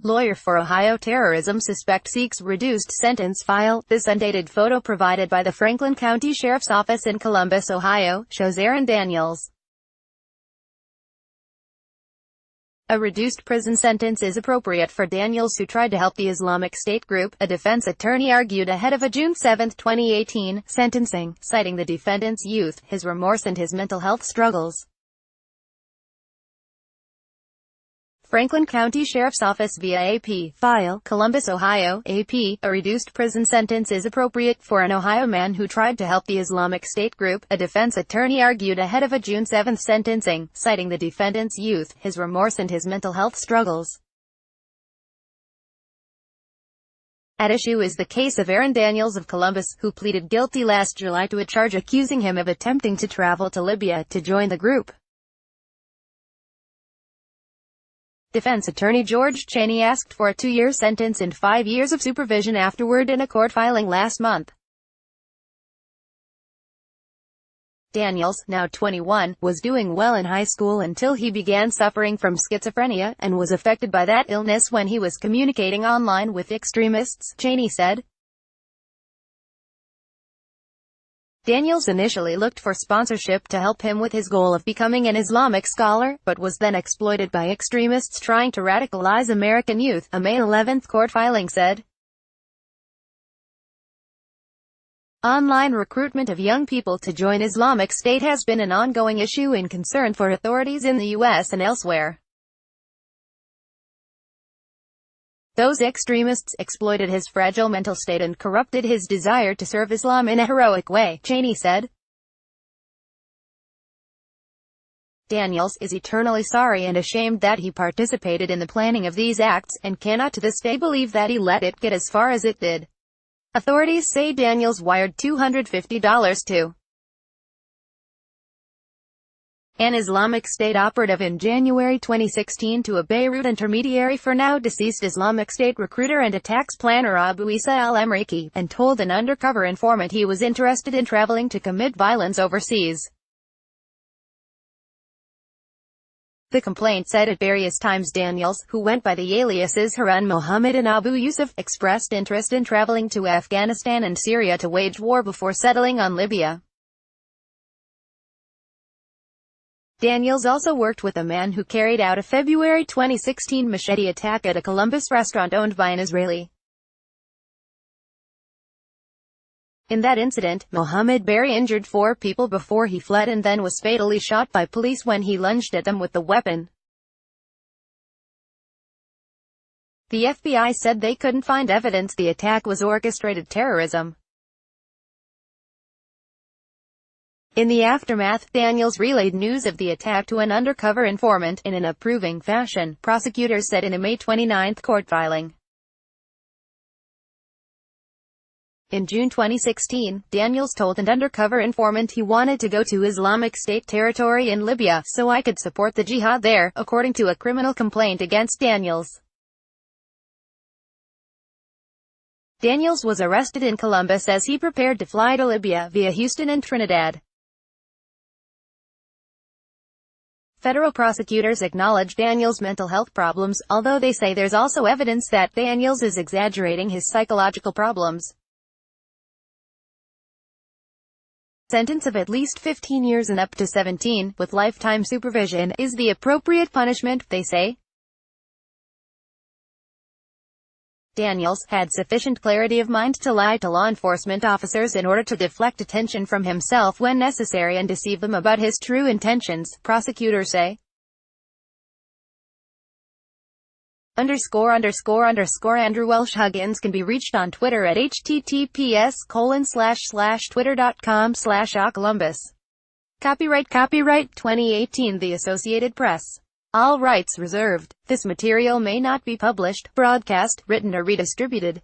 Lawyer for Ohio terrorism suspect seeks reduced sentence file. This undated photo provided by the Franklin County Sheriff's Office in Columbus, Ohio, shows Aaron Daniels. A reduced prison sentence is appropriate for Daniels, who tried to help the Islamic State group, a defense attorney argued ahead of a June 7, 2018, sentencing, citing the defendant's youth, his remorse and his mental health struggles. Franklin County Sheriff's Office via AP. File, Columbus, Ohio, AP. A reduced prison sentence is appropriate for an Ohio man who tried to help the Islamic State group, a defense attorney argued ahead of a June 7 sentencing, citing the defendant's youth, his remorse and his mental health struggles. At issue is the case of Aaron Daniels of Columbus, who pleaded guilty last July to a charge accusing him of attempting to travel to Libya to join the group. Defense attorney George Cheney asked for a 2-year sentence and 5 years of supervision afterward in a court filing last month. Daniels, now 21, was doing well in high school until he began suffering from schizophrenia, and was affected by that illness when he was communicating online with extremists, Cheney said. Daniels initially looked for sponsorship to help him with his goal of becoming an Islamic scholar, but was then exploited by extremists trying to radicalize American youth, a May 11 court filing said. Online recruitment of young people to join Islamic State has been an ongoing issue and concern for authorities in the U.S. and elsewhere. Those extremists exploited his fragile mental state and corrupted his desire to serve Islam in a heroic way, Cheney said. Daniels is eternally sorry and ashamed that he participated in the planning of these acts, and cannot to this day believe that he let it get as far as it did. Authorities say Daniels wired $250 to an Islamic State operative in January 2016 to a Beirut intermediary for now deceased Islamic State recruiter and attacks planner Abu Isa al-Amriki, and told an undercover informant he was interested in traveling to commit violence overseas. The complaint said at various times Daniels, who went by the aliases Harun Mohammed and Abu Yusuf, expressed interest in traveling to Afghanistan and Syria to wage war before settling on Libya. Daniels also worked with a man who carried out a February 2016 machete attack at a Columbus restaurant owned by an Israeli. In that incident, Mohammed Berry injured 4 people before he fled and then was fatally shot by police when he lunged at them with the weapon. The FBI said they couldn't find evidence the attack was orchestrated terrorism. In the aftermath, Daniels relayed news of the attack to an undercover informant in an approving fashion, prosecutors said in a May 29 court filing. In June 2016, Daniels told an undercover informant he wanted to go to Islamic State territory in Libya, so I could support the jihad there, according to a criminal complaint against Daniels. Daniels was arrested in Columbus as he prepared to fly to Libya via Houston and Trinidad. Federal prosecutors acknowledge Daniels' mental health problems, although they say there's also evidence that Daniels is exaggerating his psychological problems. Sentence of at least 15 years and up to 17, with lifetime supervision, is the appropriate punishment, they say. Daniels had sufficient clarity of mind to lie to law enforcement officers in order to deflect attention from himself when necessary and deceive them about his true intentions, prosecutors say. Andrew Welsh Huggins can be reached on Twitter at https://twitter.com/acolumbus. Copyright 2018 The Associated Press. All rights reserved. This material may not be published, broadcast, written or redistributed.